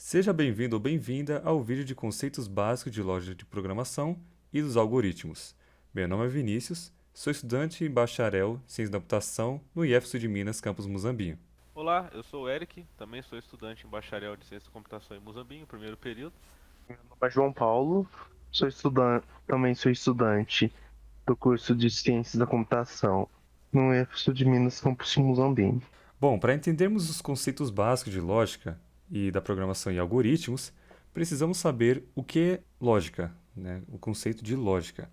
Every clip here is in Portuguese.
Seja bem-vindo ou bem-vinda ao vídeo de conceitos básicos de lógica de programação e dos algoritmos. Meu nome é Vinícius, sou estudante e bacharel em Ciência da Computação no IEF de Minas, campus Muzambinho. Olá, eu sou o Eric, também sou estudante em bacharel de Ciência da Computação em Muzambinho, primeiro período. Meu nome é João Paulo, também sou estudante do curso de Ciências da Computação no IFSU de Minas, campus Muzambinho. Bom, para entendermos os conceitos básicos de lógica e da programação e algoritmos, precisamos saber o que é lógica, né? O conceito de lógica.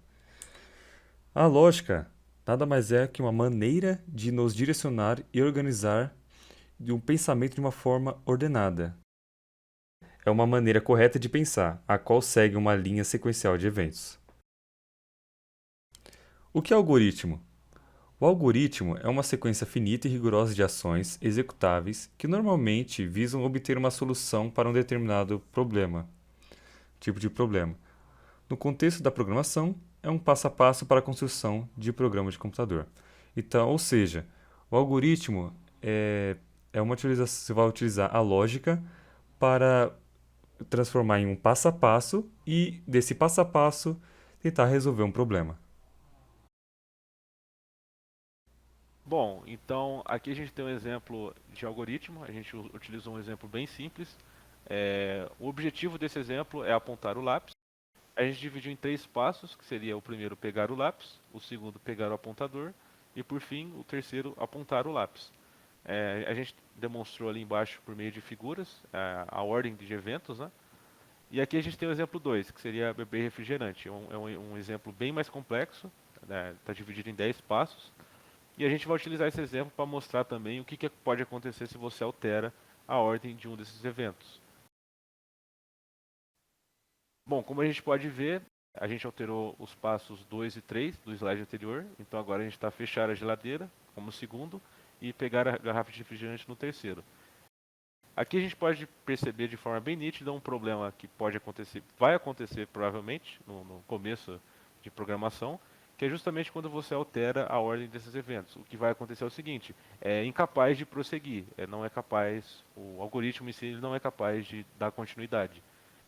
A lógica nada mais é que uma maneira de nos direcionar e organizar de um pensamento de uma forma ordenada. É uma maneira correta de pensar, a qual segue uma linha sequencial de eventos. O que é algoritmo? O algoritmo é uma sequência finita e rigorosa de ações executáveis que normalmente visam obter uma solução para um determinado tipo de problema. No contexto da programação, é um passo a passo para a construção de programa de computador. Então, ou seja, o algoritmo é uma utilização, você vai utilizar a lógica para transformar em um passo a passo e, desse passo a passo, tentar resolver um problema. Bom, então aqui a gente tem um exemplo de algoritmo, a gente utilizou um exemplo bem simples. O objetivo desse exemplo é apontar o lápis. A gente dividiu em três passos, que seria o primeiro pegar o lápis, o segundo pegar o apontador e por fim o terceiro apontar o lápis. A gente demonstrou ali embaixo por meio de figuras a ordem de eventos, né? E aqui a gente tem o exemplo 2, que seria beber refrigerante. É um exemplo bem mais complexo, está dividido em 10 passos. E a gente vai utilizar esse exemplo para mostrar também o que pode acontecer se você altera a ordem de um desses eventos. Bom, como a gente pode ver, a gente alterou os passos 2 e 3 do slide anterior. Então agora a gente está fechar a geladeira como segundo e pegar a garrafa de refrigerante no terceiro. Aqui a gente pode perceber de forma bem nítida um problema que pode acontecer, vai acontecer provavelmente no começo de programação, que é justamente quando você altera a ordem desses eventos. O que vai acontecer é o seguinte: é incapaz de prosseguir, não é capaz, o algoritmo em si ele não é capaz de dar continuidade,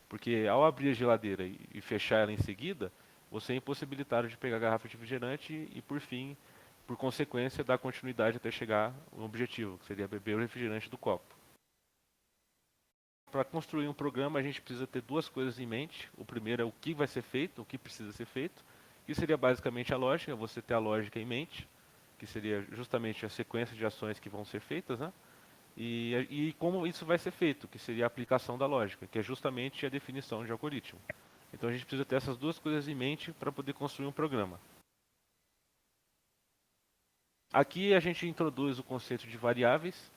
porque ao abrir a geladeira e fechar ela em seguida, você é impossibilitado de pegar a garrafa de refrigerante e por fim, por consequência, dar continuidade até chegar no objetivo, que seria beber o refrigerante do copo. Para construir um programa, a gente precisa ter duas coisas em mente. O primeiro é o que vai ser feito, o que precisa ser feito, que seria basicamente a lógica, você ter a lógica em mente, que seria justamente a sequência de ações que vão ser feitas, né? E como isso vai ser feito, que seria a aplicação da lógica, que é justamente a definição de algoritmo. Então a gente precisa ter essas duas coisas em mente para poder construir um programa. Aqui a gente introduz o conceito de variáveis,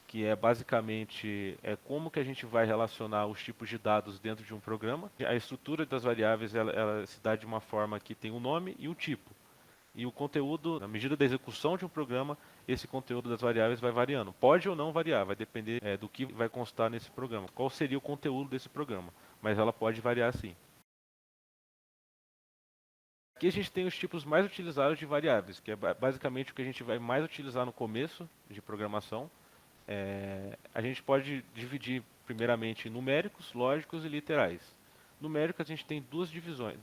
que é basicamente como que a gente vai relacionar os tipos de dados dentro de um programa. A estrutura das variáveis ela se dá de uma forma que tem um nome e um tipo. E o conteúdo, na medida da execução de um programa, esse conteúdo das variáveis vai variando. Pode ou não variar, vai depender do que vai constar nesse programa. Qual seria o conteúdo desse programa? Mas ela pode variar sim. Aqui a gente tem os tipos mais utilizados de variáveis, que é basicamente o que a gente vai mais utilizar no começo de programação. A gente pode dividir primeiramente em numéricos, lógicos e literais. Numéricos a gente tem duas divisões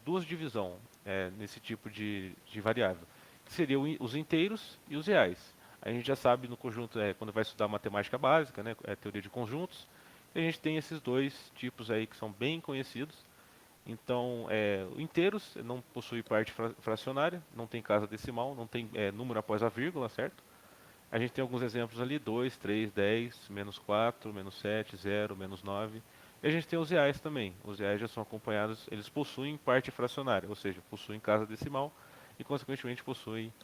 nesse tipo de variável, que seriam os inteiros e os reais. A gente já sabe no conjunto, quando vai estudar matemática básica, né, teoria de conjuntos, a gente tem esses dois tipos aí que são bem conhecidos. Então, inteiros não possui parte fracionária, não tem casa decimal, não tem número após a vírgula, certo? A gente tem alguns exemplos ali, 2, 3, 10, menos 4, menos 7, 0, menos 9. E a gente tem os reais também. Os reais já são acompanhados, eles possuem parte fracionária, ou seja, possuem casa decimal e, consequentemente, possuem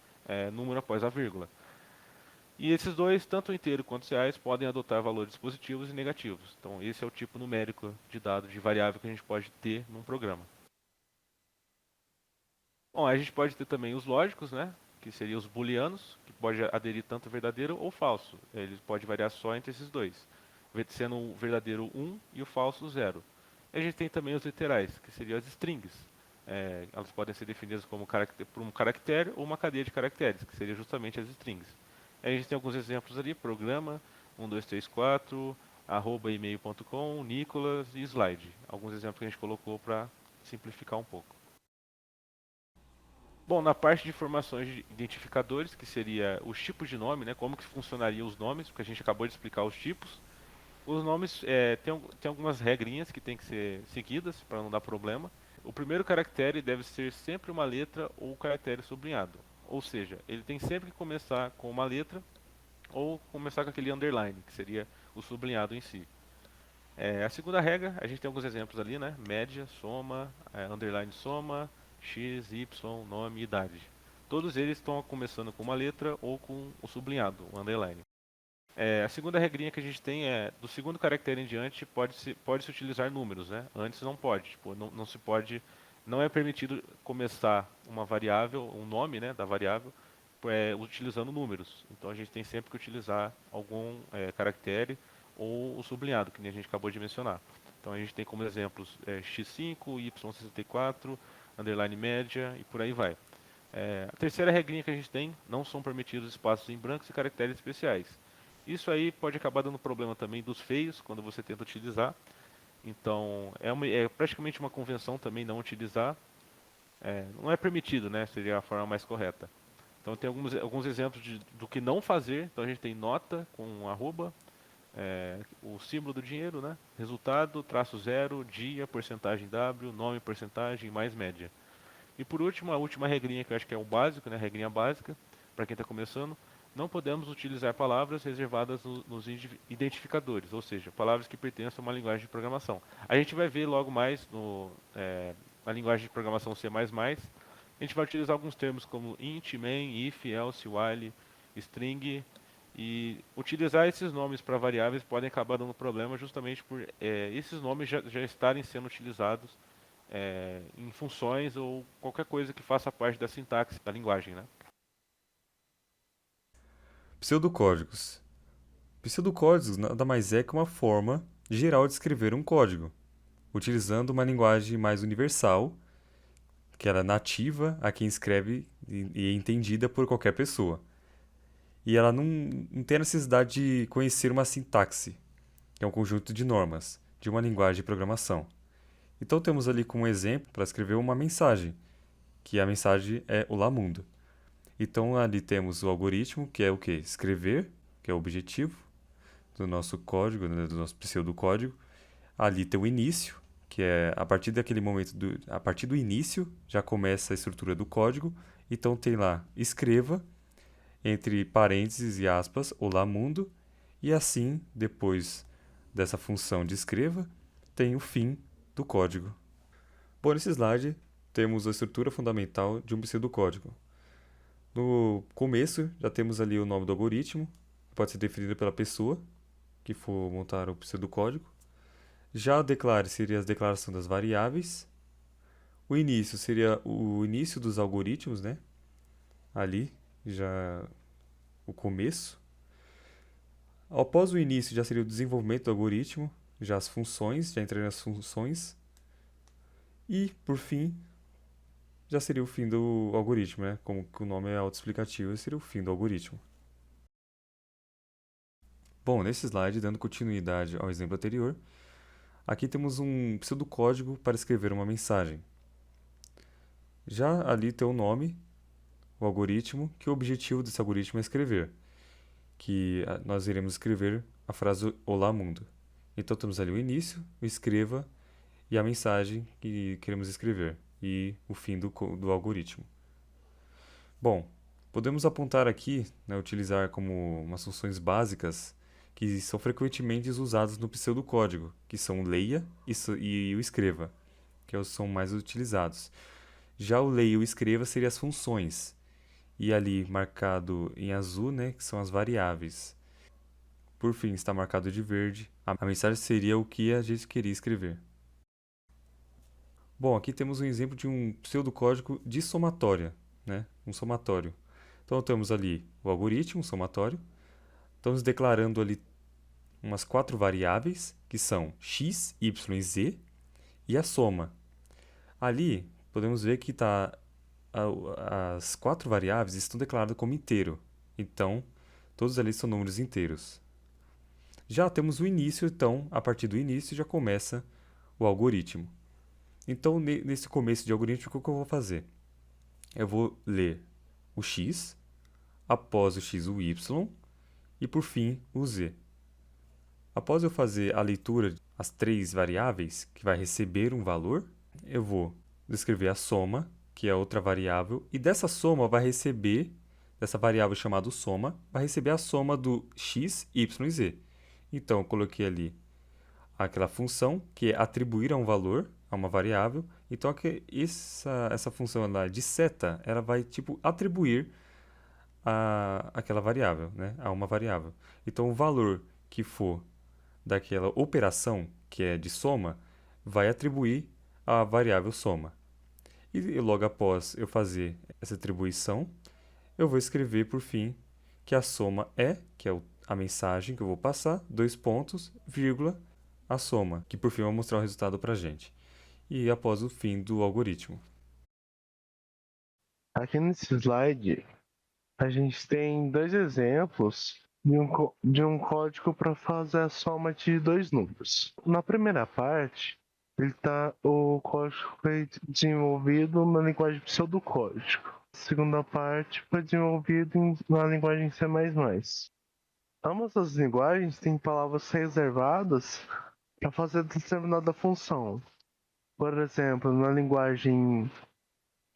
número após a vírgula. E esses dois, tanto o inteiro quanto os reais, podem adotar valores positivos e negativos. Então, esse é o tipo numérico de dado de variável que a gente pode ter num programa. Bom, a gente pode ter também os lógicos, né? Que seriam os booleanos, que pode aderir tanto verdadeiro ou falso. Ele pode variar só entre esses dois, sendo o verdadeiro 1 e o falso 0. E a gente tem também os literais, que seriam as strings. Elas podem ser definidas como por um caractere ou uma cadeia de caracteres, que seria justamente as strings. A gente tem alguns exemplos ali, programa, 1, 2, 3, 4, @email.com, Nicolas e slide. Alguns exemplos que a gente colocou para simplificar um pouco. Bom, na parte de informações de identificadores, que seria os tipos de nome, né, como que funcionariam os nomes, porque a gente acabou de explicar os tipos. Os nomes tem algumas regrinhas que tem que ser seguidas para não dar problema. O primeiro caractere deve ser sempre uma letra ou caractere sublinhado. Ou seja, ele tem sempre que começar com uma letra ou começar com aquele underline, que seria o sublinhado em si. A segunda regra, a gente tem alguns exemplos ali, né? Média, soma, underline soma, x, y, nome e idade. Todos eles estão começando com uma letra ou com o sublinhado, o underline. A segunda regrinha que a gente tem é, do segundo caractere em diante, pode-se utilizar números, né? Antes não pode, tipo, não se pode, não é permitido começar uma variável, um nome, né, da variável, utilizando números. Então a gente tem sempre que utilizar algum caractere ou o sublinhado, que nem a gente acabou de mencionar. Então a gente tem como exemplos x5, y64, underline média e por aí vai. A terceira regrinha que a gente tem, não são permitidos espaços em brancos e caracteres especiais. Isso aí pode acabar dando problema também dos feios, quando você tenta utilizar. Então, é praticamente uma convenção também não utilizar. Não é permitido, né? Seria a forma mais correta. Então, tem alguns exemplos do que não fazer. Então, a gente tem nota com arroba, o símbolo do dinheiro, né? Resultado, traço zero, dia, porcentagem W, nome, porcentagem, mais média. E por último, a última regrinha que eu acho que é o básico, né? A regrinha básica, para quem está começando, não podemos utilizar palavras reservadas nos identificadores, ou seja, palavras que pertencem a uma linguagem de programação. A gente vai ver logo mais na linguagem de programação C++, a gente vai utilizar alguns termos como int, main, if, else, while, string, e utilizar esses nomes para variáveis podem acabar dando problema justamente por esses nomes já estarem sendo utilizados em funções ou qualquer coisa que faça parte da sintaxe da linguagem, né? Pseudocódigos. Pseudocódigos nada mais é que uma forma geral de escrever um código, utilizando uma linguagem mais universal, que ela é nativa a quem escreve e é entendida por qualquer pessoa. E ela não tem a necessidade de conhecer uma sintaxe, que é um conjunto de normas, de uma linguagem de programação. Então temos ali como exemplo para escrever uma mensagem, que a mensagem é Olá Mundo. Então ali temos o algoritmo, que é o quê? Escrever, que é o objetivo do nosso código, né, do nosso pseudocódigo. Ali tem o início, que é a partir daquele momento, a partir do início já começa a estrutura do código. Então tem lá escreva, entre parênteses e aspas, Olá Mundo. E assim, depois dessa função de escreva, tem o fim do código. Bom, nesse slide temos a estrutura fundamental de um pseudocódigo. No começo, já temos ali o nome do algoritmo, que pode ser definido pela pessoa que for montar o pseudocódigo. Já o declare seria a declaração das variáveis. O início seria o início dos algoritmos, né? Ali, já o começo. Após o início, já seria o desenvolvimento do algoritmo, já as funções, já entrariam as funções. E, por fim, já seria o fim do algoritmo, né? Como que o nome é autoexplicativo, seria o fim do algoritmo. Bom, nesse slide, dando continuidade ao exemplo anterior, aqui temos um pseudocódigo para escrever uma mensagem. Já ali tem o nome, o algoritmo, que o objetivo desse algoritmo é escrever, que nós iremos escrever a frase Olá Mundo. Então temos ali o início, o escreva e a mensagem que queremos escrever e o fim do algoritmo. Bom, podemos apontar aqui, né, utilizar como umas funções básicas que são frequentemente usadas no pseudocódigo, que são o leia e o escreva, que são mais utilizados. Já o leia e o escreva seriam as funções, e ali marcado em azul, né, que são as variáveis. Por fim, está marcado de verde, a mensagem seria o que a gente queria escrever. Bom, aqui temos um exemplo de um pseudocódigo de somatória, né, um somatório. Então temos ali o algoritmo, somatório. Estamos declarando ali umas 4 variáveis, que são x, y e z, e a soma. Ali, podemos ver que as 4 variáveis estão declaradas como inteiro. Então, todos ali são números inteiros. Já temos o início, então, a partir do início já começa o algoritmo. Então, nesse começo de algoritmo, o que eu vou fazer? Eu vou ler o x, após o x o y e por fim o z. Após eu fazer a leitura das 3 variáveis que vai receber um valor, eu vou descrever a soma, que é outra variável, e dessa soma vai receber, dessa variável chamada soma, vai receber a soma do x, y e z. Então eu coloquei ali aquela função que é atribuir a um valor, a uma variável. Então essa função lá de seta, ela vai tipo atribuir aquela variável, né, a uma variável. Então o valor que for daquela operação, que é de soma, vai atribuir a variável soma. E logo após eu fazer essa atribuição, eu vou escrever por fim que a soma é, que é a mensagem que eu vou passar, 2 pontos, vírgula, a soma, que por fim vai mostrar o resultado para a gente. E após o fim do algoritmo. Aqui nesse slide, a gente tem 2 exemplos de um código para fazer a soma de 2 números. Na primeira parte, o código foi desenvolvido na linguagem pseudocódigo. A segunda parte foi desenvolvido na linguagem C++. Ambas as linguagens têm palavras reservadas para fazer determinada função. Por exemplo, na linguagem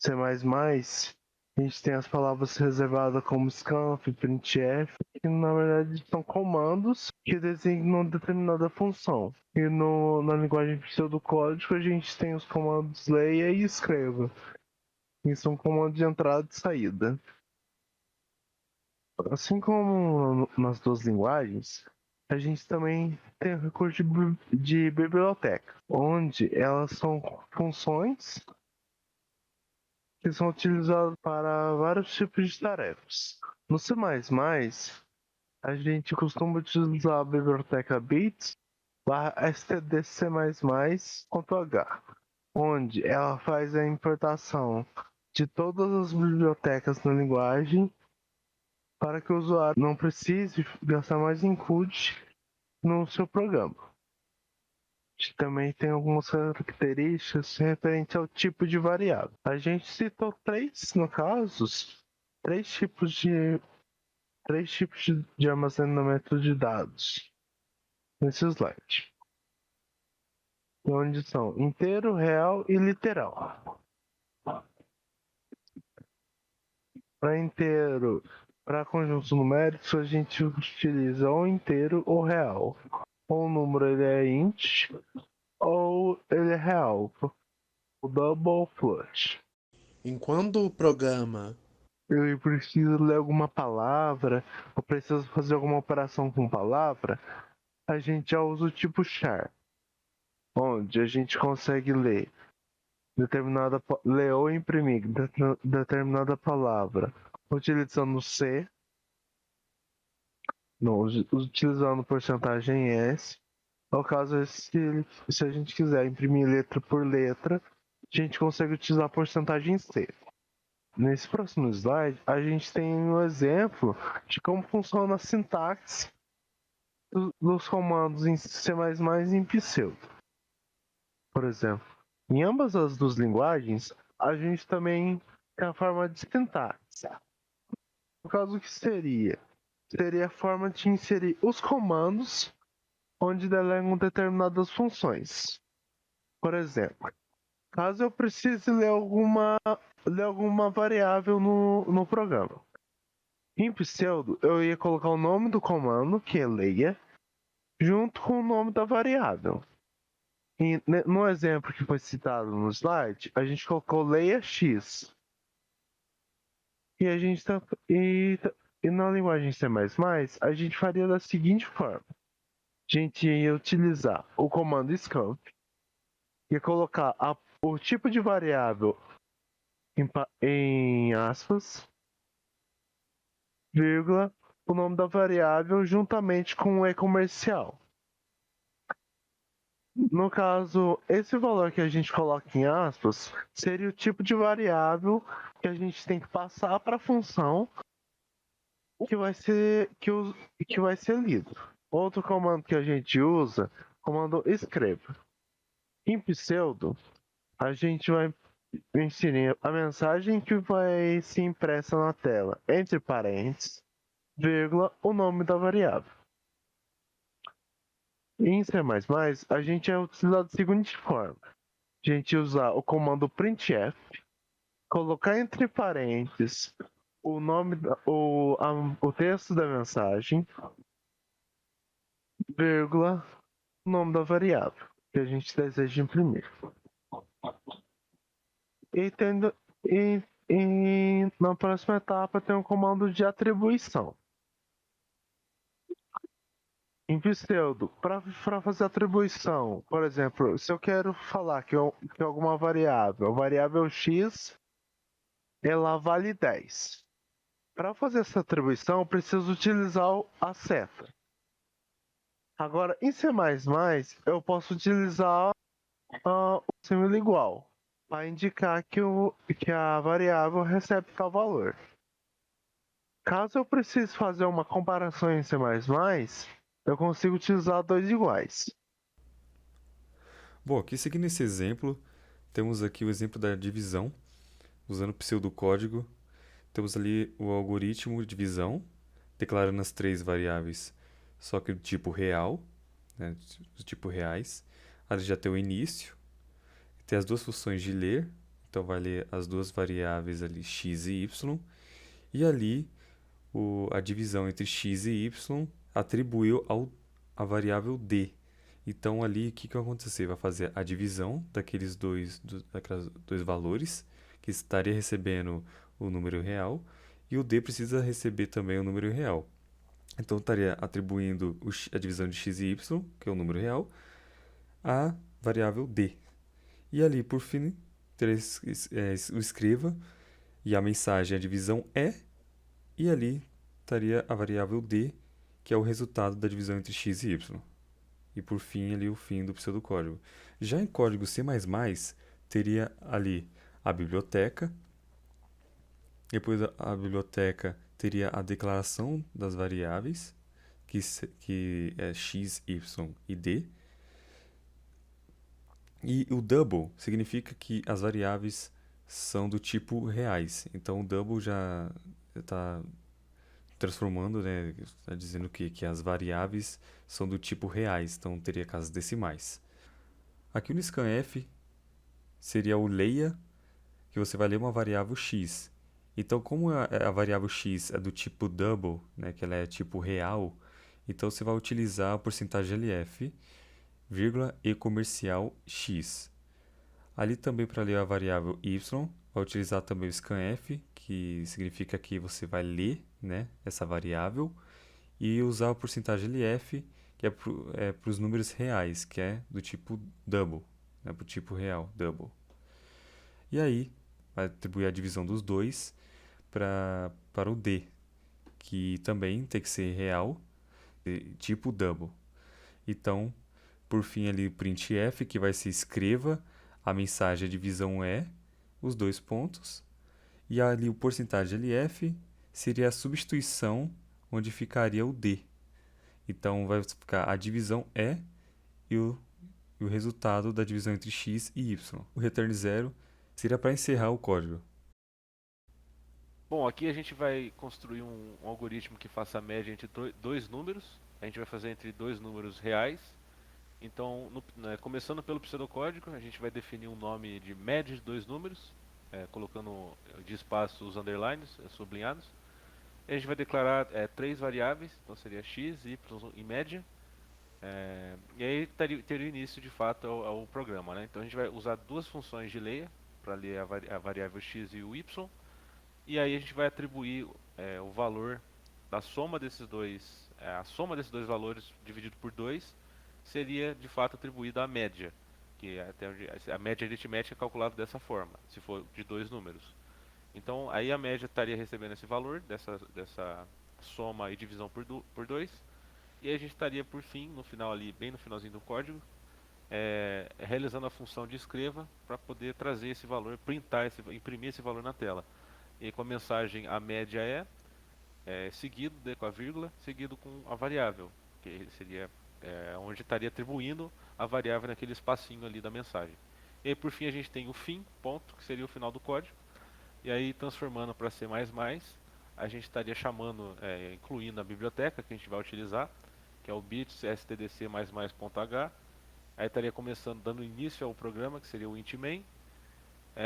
C++, a gente tem as palavras reservadas como scanf, printf, que na verdade são comandos que designam determinada função. E na linguagem pseudocódigo a gente tem os comandos leia e escreva, que são comandos de entrada e saída. Assim como nas duas linguagens, a gente também tem o recurso de biblioteca, onde elas são funções que são utilizadas para vários tipos de tarefas. No C++, a gente costuma utilizar a biblioteca bits stdc++.h, onde ela faz a importação de todas as bibliotecas na linguagem para que o usuário não precise gastar mais encode no seu programa. A gente também tem algumas características referentes ao tipo de variável. A gente citou no caso, três tipos de armazenamento de dados nesse slide, onde são inteiro, real e literal. Para inteiro, para conjuntos numéricos, a gente utiliza ou inteiro ou real. Ou o número ele é int, ou ele é real, o double ou float. Enquanto o programa Eu preciso ler alguma palavra, ou preciso fazer alguma operação com palavra, a gente já usa o tipo char, onde a gente consegue ler ou imprimir determinada palavra utilizando C, não, utilizando porcentagem S. No caso, se a gente quiser imprimir letra por letra, a gente consegue utilizar a porcentagem C. Nesse próximo slide, a gente tem um exemplo de como funciona a sintaxe dos comandos em C++ e em pseudo. Por exemplo, em ambas as duas linguagens, a gente também tem a forma de sintaxe. No caso, o que seria? Seria a forma de inserir os comandos onde delegam determinadas funções. Por exemplo, caso eu precise ler alguma variável no programa. Em pseudo, eu ia colocar o nome do comando, que é leia, junto com o nome da variável. E no exemplo que foi citado no slide, a gente colocou leia x. E a gente e na linguagem C++, a gente faria da seguinte forma. A gente ia utilizar o comando scanf, ia colocar o tipo de variável em aspas, vírgula, o nome da variável juntamente com o e-comercial. No caso, esse valor que a gente coloca em aspas seria o tipo de variável que a gente tem que passar para a função que vai ser lido. Outro comando que a gente usa, comando escreva. Em pseudo, a gente vai inserir a mensagem que vai ser impressa na tela, entre parênteses, vírgula, o nome da variável. Em C++, a gente vai utilizar da seguinte forma. A gente usa o comando printf, colocar entre parênteses o nome, o texto da mensagem, vírgula, o nome da variável que a gente deseja imprimir. E na próxima etapa tem um comando de atribuição. Em pseudo, para fazer atribuição, por exemplo, se eu quero falar que alguma variável, a variável x, ela vale 10. Para fazer essa atribuição, eu preciso utilizar a seta. Agora, em C++, eu posso utilizar o símbolo igual, para indicar que a variável recebe tal valor. Caso eu precise fazer uma comparação em C++, eu consigo utilizar dois iguais. Bom, aqui seguindo esse exemplo, temos aqui o exemplo da divisão, usando o pseudocódigo. Temos ali o algoritmo de divisão, declarando as três variáveis, só que do tipo real, né, do tipo reais. Ali já tem o início, tem as duas funções de ler, então vai ler as duas variáveis ali, x e y, e ali a divisão entre x e y atribuiu a variável d. Então ali o que vai acontecer? Vai fazer a divisão daqueles dois valores, que estaria recebendo o número real, e o d precisa receber também o número real. Então estaria atribuindo a divisão de x e y, que é o número real, à variável d. E ali, por fim, teria o escreva, e a mensagem, a divisão é, e ali estaria a variável d, que é o resultado da divisão entre x e y. E por fim, ali o fim do pseudocódigo. Já em código C++, teria ali a biblioteca. Depois a biblioteca teria a declaração das variáveis, que é x, y e d. E o double significa que as variáveis são do tipo reais. Então o double já está transformando, né, está dizendo que as variáveis são do tipo reais, então teria casas decimais. Aqui no scanf seria o leia, que você vai ler uma variável x. Então, como a variável x é do tipo double, né, que ela é tipo real, então você vai utilizar a porcentagem LF, vírgula, e comercial x. Ali também para ler a variável y, vai utilizar também o scanf, que significa que você vai ler, né, essa variável, e usar a porcentagem LF, que é para os números reais, que é do tipo double, né, para o tipo real, double. E aí, vai atribuir a divisão dos dois para o D, que também tem que ser real, tipo double. Então, por fim ali o printf, que vai ser escreva a mensagem, a divisão é, os dois pontos, e ali o porcentagem LF seria a substituição onde ficaria o D. Então vai ficar a divisão é e o resultado da divisão entre x e y. O return 0 seria para encerrar o código. Bom, aqui a gente vai construir um algoritmo que faça a média entre dois números. A gente vai fazer entre dois números reais. Então, começando pelo pseudocódigo, a gente vai definir um nome de média de dois números, colocando de espaço os underlines, sublinhados. A gente vai declarar três variáveis, então seria x, y e média. E aí teria início de fato ao programa, né? Então a gente vai usar duas funções de layer para ler a variável x e o y. E aí a gente vai atribuir o valor da soma desses dois, a soma desses dois valores dividido por 2 seria de fato atribuída à média, que até a média aritmética é calculada dessa forma, se for de dois números. Então aí a média estaria recebendo esse valor dessa soma e divisão por 2, e aí a gente estaria por fim, no final ali, bem no finalzinho do código, realizando a função de escreva para poder trazer esse valor, imprimir esse valor na tela. E com a mensagem a média seguido com a vírgula, seguido com a variável, que seria onde estaria atribuindo a variável naquele espacinho ali da mensagem. E aí por fim a gente tem o fim, ponto, que seria o final do código. E aí transformando para C++, a gente estaria chamando, incluindo a biblioteca que a gente vai utilizar, que é o bits stdc++.h. Aí estaria começando, dando início ao programa, que seria o int main,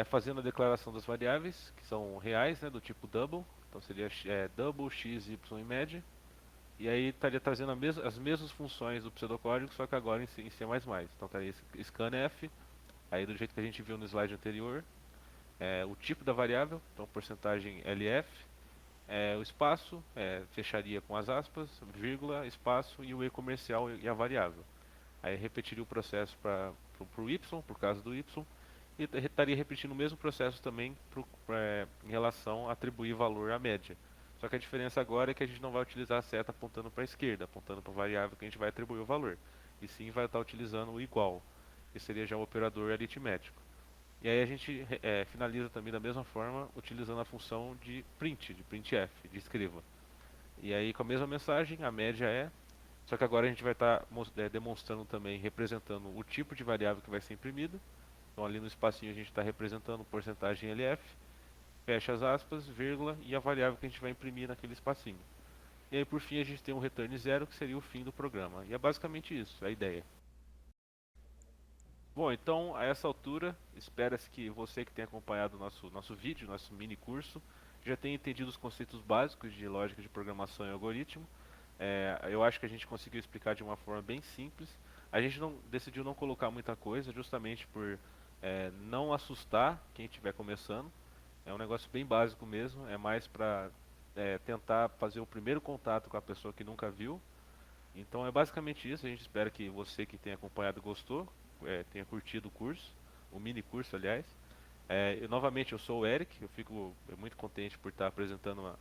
fazendo a declaração das variáveis, que são reais, né, do tipo double. Então seria double, x, y e média. E aí estaria trazendo as mesmas funções do pseudocódigo, só que agora em C++. Então estaria scanf, aí do jeito que a gente viu no slide anterior, o tipo da variável, então porcentagem LF, o espaço, fecharia com as aspas, vírgula, espaço e o E comercial e a variável. Aí repetiria o processo para o Y, por causa do Y, e estaria repetindo o mesmo processo também em relação a atribuir valor à média. Só que a diferença agora é que a gente não vai utilizar a seta apontando para a esquerda, apontando para a variável que a gente vai atribuir o valor. E sim vai estar utilizando o igual, que seria já o operador aritmético. E aí a gente finaliza também da mesma forma, utilizando a função de print, de printf, de escreva. E aí com a mesma mensagem, a média só que agora a gente vai estar demonstrando também, representando o tipo de variável que vai ser imprimida. Então ali no espacinho a gente está representando porcentagem LF, fecha as aspas, vírgula e a variável que a gente vai imprimir naquele espacinho. E aí por fim a gente tem um return zero, que seria o fim do programa. E é basicamente isso, a ideia. Bom, então a essa altura, espera-se que você que tenha acompanhado o nosso vídeo, nosso mini curso, já tenha entendido os conceitos básicos de lógica de programação e algoritmo. Eu acho que a gente conseguiu explicar de uma forma bem simples. A gente decidiu não colocar muita coisa, justamente por não assustar quem estiver começando. É um negócio bem básico mesmo, é mais para tentar fazer o primeiro contato com a pessoa que nunca viu. Então é basicamente isso, a gente espera que você que tenha acompanhado gostou, tenha curtido o curso, o mini curso, aliás. Novamente, eu sou o Eric, eu fico muito contente por estar apresentando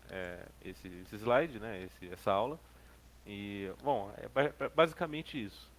esse slide, né, essa aula. E, bom, basicamente isso.